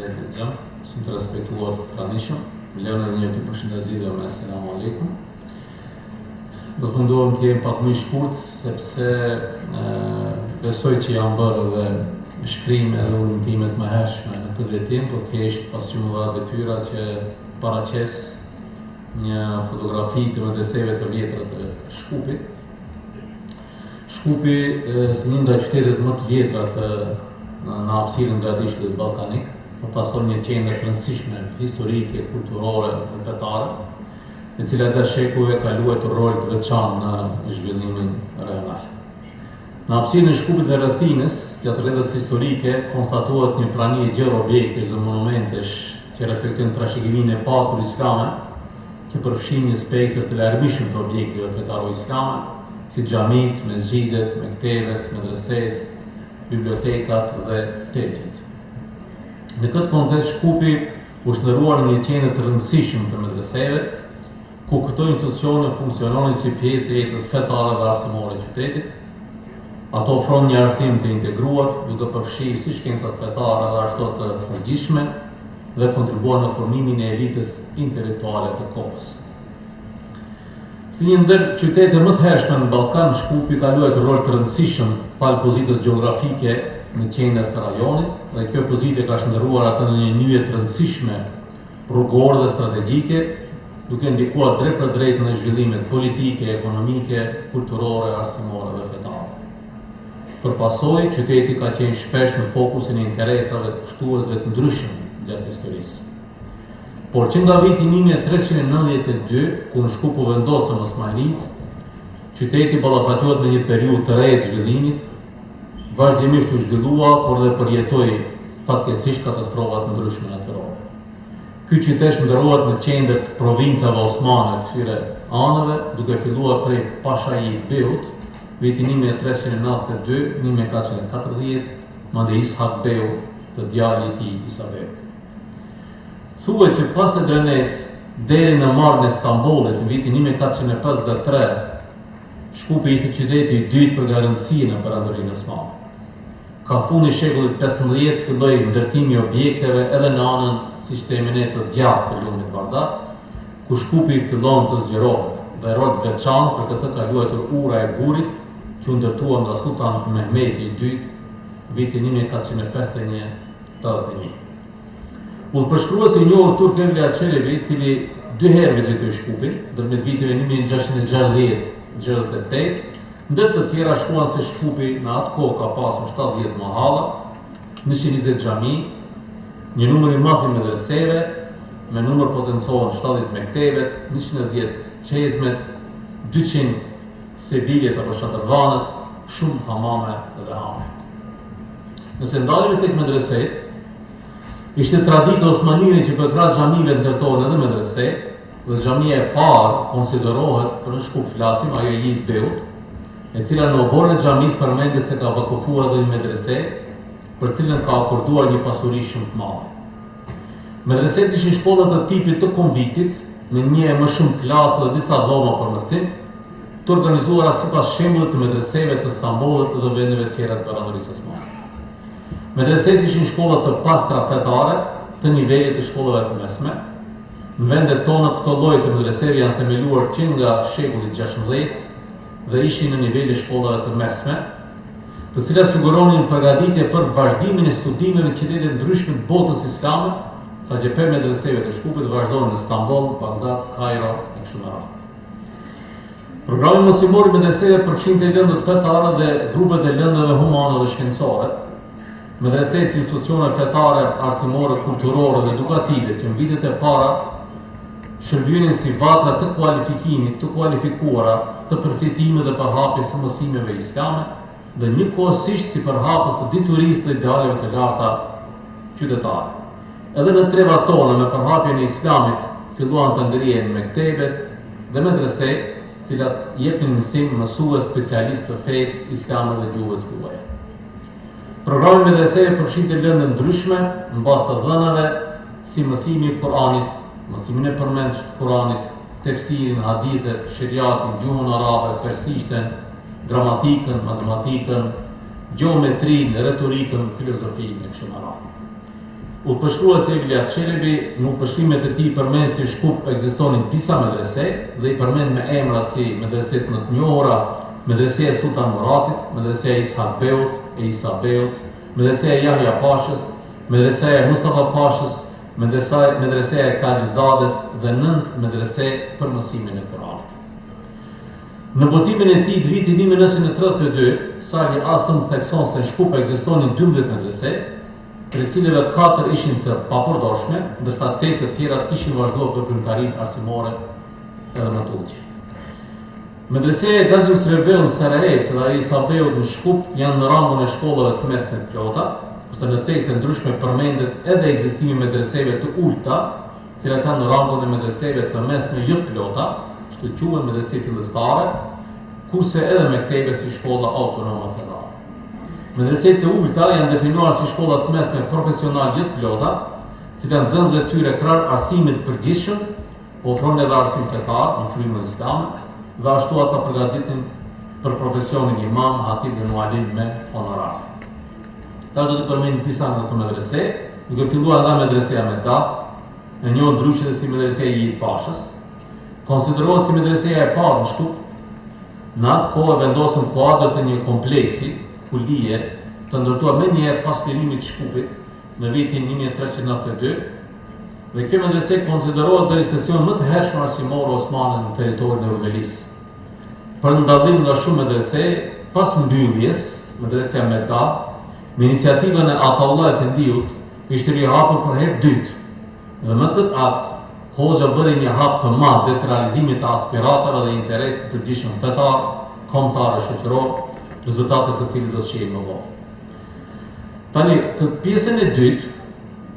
dhe lexojmë, shumë të respektuar pranishëm. Leon edhe një të përshëndetëve me selamu aleikum. Do të mundohem të jem pak më i shkurt, sepse besoj që janë bërë edhe shkrime dhe urrëtimet më hershme në këtë drejtim, po thjesht pas që më dha detyra që paraqes një fotografi të medreseve të vjetra të Shkupit. Shkupi është një nga qytetet më të vjetra në hapësirën gradishtit ballkanik, përfason një qendër të rëndësishme historike, kulturore dhe fetare, e cila të shekujve ka luajtur rol të veçantë në zhvillimin rajonal. Në hapësirën e Shkupit dhe rrethinës, gjatë rrjedhës historike, konstatohet një prani e gjerë objektesh dhe monumentesh që reflektojnë trashëgiminë e pasur islame, që përfshin një spektër të larmishëm të objekteve fetaro-islame, si xhamit, mezhidet, mektebet, medreset, bibliotekat dhe tegjet. Në këtë kontekst, Shkupi u shndërruar në një qendër të rëndësishme të medreseve, ku këto institucione funksiononin si pjesë e jetës fetare dhe arsimore e qytetit. Ato ofron një arsim të integruar, duke përfshirë si shkencat fetare dhe ashtu të fuqishme dhe kontribuar në formimin e elitës intelektuale të kohës. Si një ndër qytete më të hershme në Ballkan, Shkupi ka luajtur rol të rëndësishëm falë pozitës gjeografike në qendër të rajonit, dhe kjo pozitë ka shndërruar atë në një nyje të rëndësishme rrugore dhe strategjike, duke ndikuar drejt për drejt në zhvillimet politike, ekonomike, kulturore, arsimore dhe fetare. Për pasojë, qyteti ka qenë shpesh në fokusin e interesave të shtuesve të ndryshëm gjatë historisë. Por që nga viti 1392, ku në Shkup u vendosën Osmanlit, qyteti ballafaqohet me një periudhë të re të zhvillimit, vazhdimisht u zhvillua, por dhe përjetoi fatkeqësisht katastrofa të ndryshme natyrore. Ky qytet shndërrohet në qendër të provincave osmane të këtyre anëve, duke filluar prej Pashajit Beut, viti 1392-1440, madje Ishak Beu, të djali i tij Isa Beu. Thuhet që pas e drenes deri në marrën e Stambollit në vitin 1453, Shkupi ishte qyteti i dytë për garanci në perandorinë osmane. Ka fundi shekullit 15 filloi ndërtimi i objekteve edhe në anën, siç themi ne, të djathtë të lumit Vardar, ku Shkupi fillon të zgjerohet dhe rol të veçantë për këtë ka luajtur ura e Gurit, që u ndërtua nga Sultan Mehmeti II vitin 1451-81. Udhëpërshkruesi i njohur turk Evliya Çelebi, i cili 2 herë vizitoi Shkupin, ndërmjet viteve 1660-68, ndër të tjera shkruan se Shkupi në atë kohë ka pasur 70 mahalla, 120 xhami, një numër i madh i medreseve, me numër potencohen 70 mektebet, 110 çezmet, 200 sebiljet apo shatërvanët, shumë hamame dhe hame. Nëse ndalemi tek medreset, ishte tradita osmanire që përkrah xhamive ndërtohen edhe medrese, dhe xhamia e parë konsiderohet, për në Shkup flasim, ajo e Jit Beut, e cila në oborën e xhamisë përmendet se ka vakufuar edhe një medrese, për cilën ka akorduar një pasuri shumë të madhe. Medreset ishin shkolla të tipit të konviktit, me një më shumë klasë dhe disa dhoma për mësim, të organizuara sipas shembullit të medreseve të Stambollit dhe vendeve tjera të perandorisë osmane. Medreset ishin shkolla të pastra fetare të nivelit të shkollave të mesme. Në vendet tona këto lloje të medreseve janë themeluar që nga shekulli 16 dhe ishin në nivelin e shkollave të mesme, të cilat siguronin përgatitje për vazhdimin e studimeve në qytete ndryshme të botës islame, saqë për medreseve të Shkupit vazhdojnë në Stamboll, Bagdad, Kairo e kështu me radhë. Programi mësimor i medreseve përfshinte lëndët fetare dhe grupet e lëndëve humane dhe shkencore. Medreset si institucione fetare, arsimore, kulturore dhe edukative që në vitet e para shërbyenin si vatra të kualifikimit, të kualifikuara, të përfitimit dhe përhapjes së mësimeve islame, dhe njëkohësisht si përhapjes të diturisë dhe idealeve të larta qytetare. Edhe në trevat tona me përhapjen e islamit filluan të ngrihen mektebet dhe medrese, cilat jepnin mësim mësues specialistë të fesë islame dhe gjuhëve të huaja. Programi medreseve përfshinte lëndë ndryshme mbas të dhënave si mësimi i Kuranit, mësimin e përmendshëm të Kuranit, tefsirin, hadithet, sheriatin, gjuhën arabe, persishten, gramatikën, matematikën, gjeometrinë, retorikën, filozofinë e kështu me radhë. Udhëpërshkruesi Evliya Çelebi në përshkrimet e tij përmend se në Shkup ekzistonin disa medrese dhe I përmend me emra si medreset më të njohura, medreseja Sultan Muratit, medreseja Ishak Beut, Isa Beut, medreseja Yahya Pashës, medreseja Mustafa Pashës, medreseja Karlizades dhe 9 medrese për mësimin e Kuranit. Në botimin e tij të vitit 1932, Sali Asëm thekson se në Shkup ekzistonin 12 medrese, për cilëve 4 ishin të papërdorshme, ndërsa 8 të tjera kishin vazhduar veprimtarinë arsimore edhe më tutje. Medreseja Gazius Rebeu në Sarajevo dhe Isa Beut në Shkup janë në rangun e shkollave të mesme të plota, kurse në tekste ndryshme përmendet edhe ekzistimi i medreseve të ulta, të cilat janë në rangun e medreseve të mesme jo të plota, kështu quhen medrese fillestare, kurse edhe mektebe si shkolla autonome fillare. Medreset e ulta janë definuar si shkollat mesme profesional jo të plota, të cilat nxënësve të tyre krahas arsimit të përgjithshëm, ofrojnë edhe arsim fetar në frymën islame dhe ashtu ata përgatitin për profesionin imam, hatib dhe mualim me honorar. Ta do të përmend disa nga këto medrese, duke filluar nga medreseja Meda, e njohur ndryshe dhe si medreseja I Pashës, konsiderohet si medreseja e parë në Shkup. Në atë kohë vendosën kuadrët e një kompleksi kulie të ndërtuar më njëherë pas lirimit të Shkupit në vitin 1392, dhe kjo medrese konsiderohet dhe institucion më të hershëm arsimor osmane në territorin e Urvelisë. Për ndallim nga shumë medrese, pas mbylljes, medreseja Meda, me iniciativën e Ataullah Efendiut, ishte rihapur për herë dytë, dhe me këtë akt, Hoxha bëri një hap të madh të realizimit të aspiratave dhe interesit të përgjithshëm fetar, kombëtar e shoqëror, rezultate së cilit do të shihemi më vonë. Tani, këtë pjesën e dytë,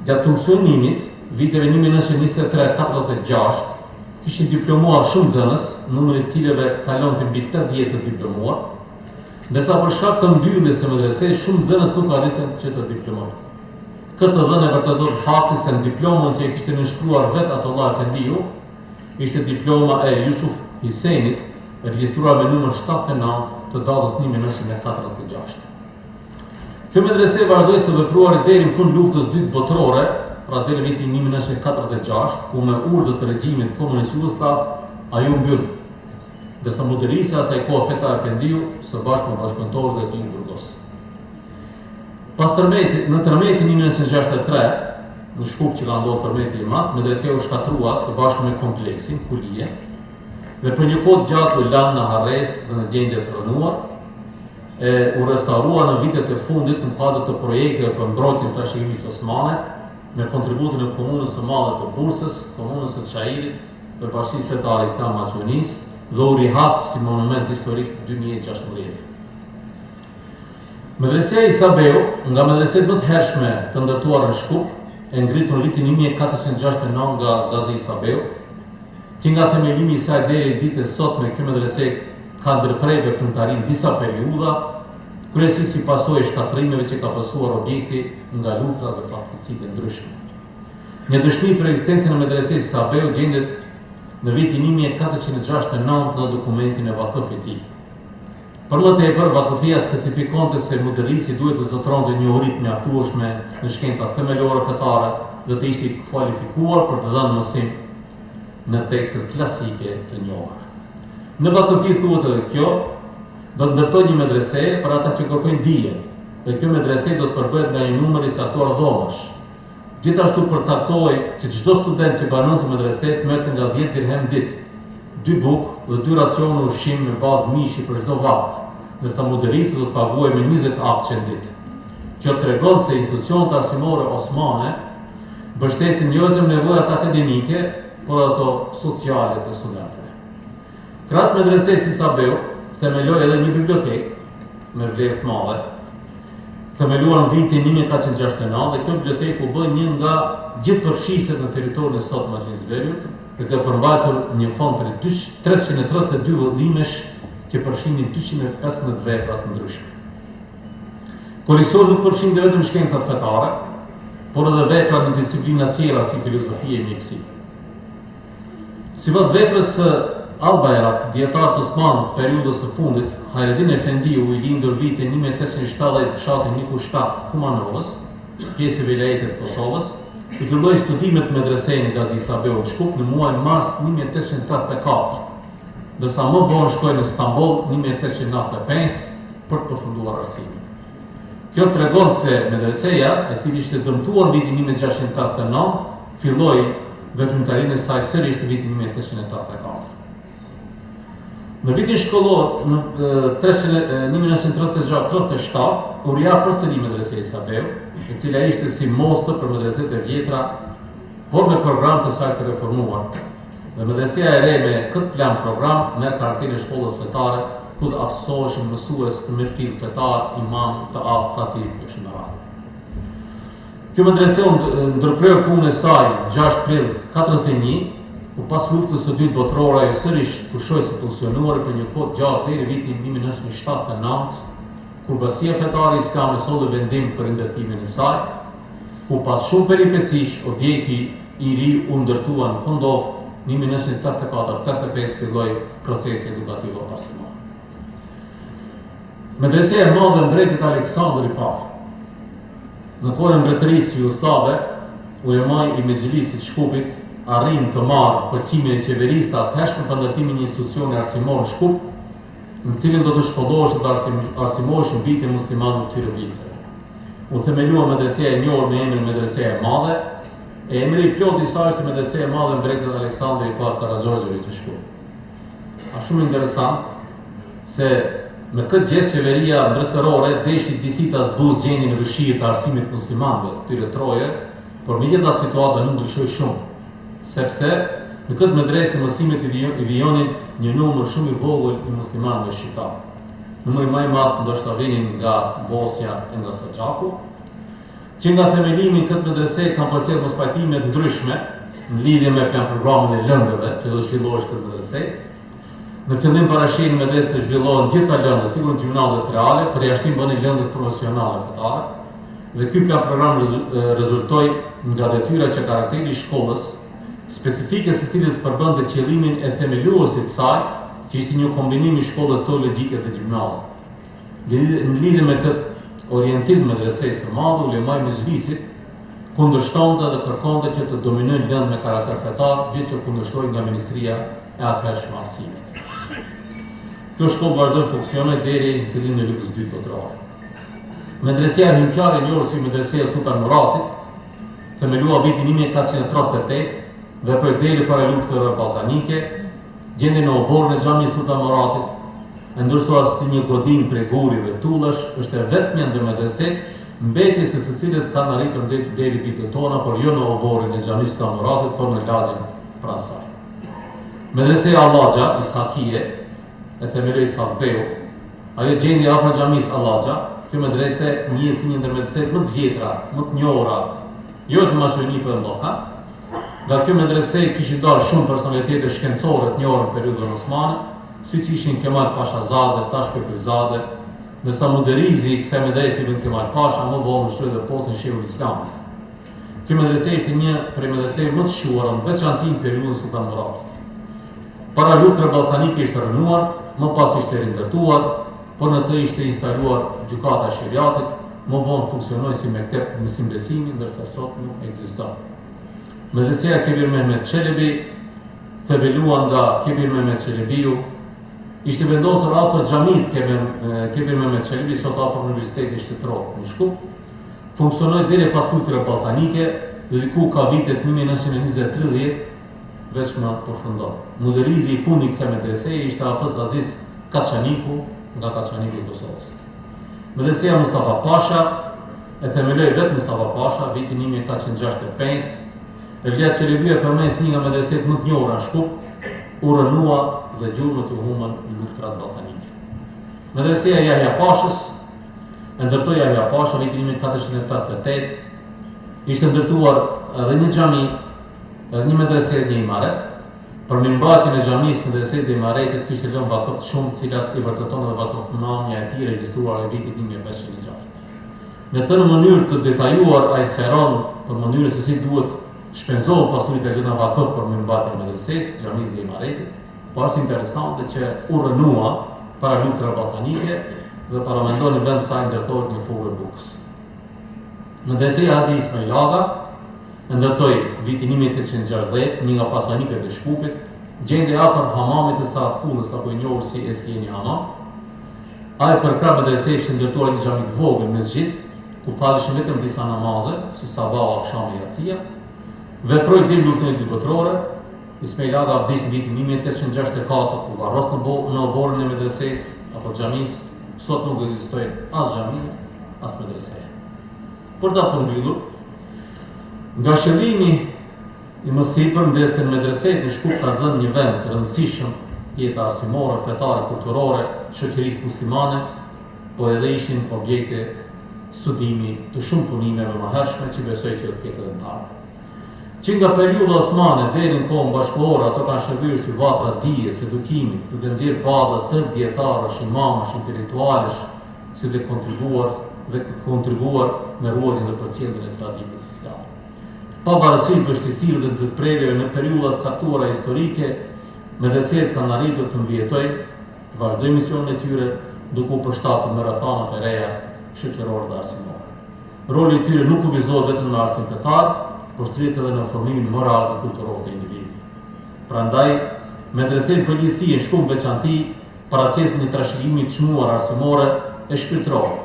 gjatë funksionimit, viteve 1923-46, kishin diplomuar shumë nxënës, numri I cilëve kalonte mbi 80 të diplomuar, ndërsa për shkak të mbylljes së medresës, shumë nxënës nuk arritën që të diplomojnë. Këtë dhënë e vërteton fakti se në diplomën që e kishte nënshkruar vetë Ataullah Efendiu, ishte diploma e Yusuf Hisenit, regjistruar me numër 79 të datës 1946. Kjo medrese vazhdoi së vepruari deri në fund luftës dytë botërore, pra deri vitin 1946, ku me urdhër të regjimit komunist jugosllav ajo mbyll, ndërsa moderisja asaj kohe Feta Efendiu së bashku me bashkëpunëtorët e tij në Burgos. Në tërmetin 1963, në Shkup që ka ndodhur tërmeti I madh, medreseja u shkatrua së bashku me kompleksin, kulije, dhe për një kohë gjatë u lanë në harres dhe në gjendje të rënuar, u restaurua në vitet e fundit në kuadër të projekteve për mbrojtjen e trashëgimisë osmane, me kontributin e komunës së madhe të Bursës, komunës së Çajirit, dhe Bashkisë Fetare Islame Maqedonisë, dhe u rihap si monument historik 2016. Medreseja Isa Beu, nga medreset më të hershme të ndërtuara në Shkup, e ngritur në vitin 1469 nga Gazi Isa Beu, që nga themelimi I saj deri ditës sot me kjo medrese ka ndërprer veprimtarinë disa periudha, kryesisht si pasojë e shkatrimeve që ka pasur objekti nga luftrat dhe fatkeqësitë e ndryshme. Një dëshmi për ekzistencën e medresesë Isa Beu gjendet në vitin 1469 në dokumentin e vakëfit të tij. Për më tepër, vakëfia specifikonte se muderrisi duhet të zotronte njohuri të mjaftueshme në shkencat themelore fetare dhe të ishte I kualifikuar për të dhënë mësim në tekstet klasike të njohura. Në vakëfi thuhet edhe kjo, do të ndërtojë një medrese për ata që kërkojnë dije, dhe kjo medrese do të përbëhet nga një numër I caktuar dhomash. Gjithashtu përcaktoi që çdo student që banon të medreset merrte nga 10 dirhem ditë, 2 bukë dhe 2 racione ushqim me bazë mishi për çdo vakt, ndërsa muderrisi do të paguajë me 20 akçe në ditë. Kjo tregon se institucionet arsimore osmane mbështesin jo vetëm nevojat akademike, por ato sociale të studentëve. Krahas medresesë Isa Beu, themeloi edhe një bibliotekë me vlerë të madhe, themeluar në vitin 1469, dhe kjo bibliotekë u bë një nga gjithë përfshiset në territorin e sot Maqedonisë Veriut, dhe ka përmbajtur një fond për 332 vëllimesh që përfshin 215 vepra të ndryshme. Koleksioni nuk përfshin vetëm shkencat fetare, por edhe vepra në disiplina tjera si filozofi e mjekësi. Sipas veprës së Al-Bayrak, dietar të Osman periudhës së fundit, Hayreddin Efendiu I lindur vitin 1870 në fshatin Niku 7 të Kumanovës, pjesë e vilayetit të Kosovës, I filloi studimet në medresejnë Gazi Sabeu në Shkup në muajin mars 1884, ndërsa më vonë shkoi në Istanbul 1895 për të përfunduar arsimin. Kjo tregon se medreseja, e cili ishte dëmtuar në vitin 1689, filloi veprimtarinë e saj sërish në vitin 1884. Në vitin shkollor në 1936-37 u ria përsëri medreseja Sabeu, e cila ishte si mostër për medreset e vjetra, por me program të saj të reformuar. Dhe medreseja e re me këtë plan program merr karakterin e shkollës fetare, ku të aftësoheshin mësues të mirëfill fetar, imam të aftë, khatib e kështu me radhë. Kjo medrese ndërprerë punën e saj 6 prill 41, ku pas luftës së dytë botërore ajo sërish pushoi së funksionuar për një kohë gjatë deri vitin 1979, kur Basia fetare islame solli vendim për ndërtimin e saj, ku pas shumë peripecish objekti i ri u ndërtua në Kondov, 1984-85 filloi procesi edukativ arsimor. Medreseja e madhe e mbretit Aleksandër I Parë. Në kohën e mbretërisë jugoslave, ulemai I Mexhelisit Shkupit arrin të marrë përqimin e qeverisë të atëhershme për ndërtimin e një institucioni arsimor në Shkup, në cilin do të shkolloheshin dhe arsimoheshin bijtë e muslimanëve të këtyre viseve. U themelua medreseja e njohur me emrin Medreseja e Madhe, e emri I plot I saj është Medreseja e Madhe e mbretit Aleksandër I Parë Karaxhoxhević në Shkup. Është shumë interesant se me këtë gjest qeveria mbretërore deshi disi ta zbuz gjendjen e vështirë të arsimit muslimanëve të këtyre troje, por megjithatë situata nuk ndryshoi shumë, sepse në këtë medrese mësimet I vijonin një numër shumë I vogël I muslimanëve shqiptar. Numri më I madh ndoshta vinin nga Bosnja e nga Saxhaku, që nga themelimi këtë medrese kanë përcjell mospajtime të ndryshme në lidhje me plan programin e lëndëve që do të zhvillohesh këtë medrese. Në fillim parashihen me drejt të zhvillohen gjitha lëndët, sigurisht gjimnazet reale, përjashtim bënin lëndët profesionale fetare, dhe ky plan program rezultoi nga detyra që karakteri I shkollës, specifike së cilës përbënte qëllimin e themeluesit saj, që ishte një kombinim I shkollës teologjike dhe gjimnazit. Në lidhje me këtë orientim medresesë së madhe, ulemai I Mexhelisit kundërshtonte dhe kërkonte që të dominojnë lëndë me karakter fetar, gjë që kundërshtoi nga Ministria e atëhershme e Arsimit. Kjo shkollë vazhdoi funksionoi deri në fillimin e luftës së dytë botërore. Medreseja hynqare e njohur si Medreseja Sultan Muratit, themelua vitin 1438, veproi deri para luftës ballkanike, gjendej në oborrin e xhamisë Sultan Muratit, e ndërsuar si një godinë prej guri dhe tullësh, është e vetmja ndër medreset, mbetjes së cilës kanë arritur deri ditët tona, por jo në oborrin e xhamisë Sultan Muratit, por në lagjin pranë saj. Medreseja Allaxha Ishakie e themeloi Ishak Beu, ajo gjendje afër xhamisë Allaxha. Kjo medrese njihet si një ndër medreset më të vjetra, më të njohura, jo të Maqedoni por në Ballkan. Nga kjo medrese kishin dalë shumë personalitete shkencore të njohura në periudhën osmane, siç ishin Kemal Pashazade, Tash Köprüzade, ndërsa muderizi I kësaj medrese Ibn Kemal Pasha më vonë ushtoi dhe postën Shehul Islamit. Kjo medrese ishte një prej medreseve më të shuara në veçantë në periudhën Sultan Muratit. Para luftës ballkanike ishte rënuar, më pas ishte rindërtuar, por në të ishte instaluar gjykata e shariatit, më vonë funksionoi si mektep mësimbesimi, ndërsa sot nuk ekziston. Medreseja Kebir Mehmet Çelebi, themeluar nga Kebir Mehmet Çelebiu, ishte vendosur afër xhamisë Kebir Mehmet Çelebi, sot afër Universitetit Shtetëror në Shkup. Funksionoi deri pas luftës ballkanike, dhe ku ka vitet 1920-30 veç më përfundon. Muderizi I fundit kësaj medreseje ishte Hafiz Aziz Kaçaniku, nga Kaçaniku I Kosovës. Medreseja Mustafa Pasha e themeloi vetë Mustafa Pasha vitin 1465. Evlia Çelebiu përmend si një nga medreset më të njohura në Shkup, u rënua dhe gjurmët u humën në luftrat ballkanike. Medreseja Yahya Pashës e ndërtoi Yahya Pasha vitin 1488. Ishte ndërtuar edhe një xhami, një medrese një imaret. Për mirëmbajtjen e xhamisë medreset e imaretit kishte lënë vakëf të shumë, të cilat I vërteton edhe vakëfëmania e tij regjistruar në vitin 1506. Në të mënyrë të detajuar ai sqaron për mënyrën se si duhet shpenzohet pasuritë e lëna vakëf për mirëmbajtjen e medresesë, xhamisë dhe imaretit. Po është interesante që u rënua para luftës ballkanike dhe paramendon në vend saj ndërtohet një furrë bukës. Medreseja Haxhi Ismail Aga ndërtoi vitin 1860, një nga pasanikët e Shkupit, gjende afër hamamit të Saat Kullës, apo i njohur si Eskjeni Hamam. Ai përkrah medresej që ndërtuar një xhami të vogël mesxhit, ku faleshin vetëm disa namaze, si sabah, akşam, jacia. Veproi deri në luftën e dy botërore. Ismail Aga vdiq në vitin 1864, ku varros në oborrin e medresesë apo xhamisë. Sot nuk ekzistojnë as xhamia, as medreseja. Për ta përmbyllur, nga shëllimi i mësipër ndërsa medreset në Shkup ka zënë një vend të rëndësishëm jeta arsimore, fetare, kulturore, shoqërisë muslimane, po edhe ishin objekte studimi të shumë punimeve më hershme që besoj që do të ketë edhe më. Që nga periudha osmane deri në kohën bashkëkohore ato kanë shërbyer si vatra dijes, edukimit, duke nxjerrë baza të dietarësh, imamash, intelektualësh, si dhe kontribuar me ruajtjen dhe përcjelljen e traditës islame. Pavarësisht vështirësive dhe ndërprerjeve në periudha të caktuara historike, medreset kanë arritur të mbijetojnë, të vazhdojnë misionin e tyre, duke u përshtatur me rrethanat e reja shoqërore dhe arsimore. Roli i tyre nuk u vizohet vetëm në arsim fetar, por strihet edhe në formimin moral dhe kulturor të individit. Prandaj, medreset përgjithësi në Shkup veçanti paraqesin një trashëgimi të çmuar arsimore e shpirtërore,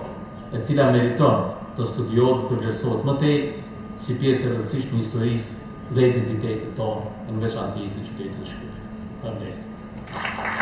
e cila meriton të studiohet dhe të vlerësohet më tej si pjesë e rëndësishme e historisë dhe identitetit tonë, në veçanti të qytetit të Shkupit. Faleminderit.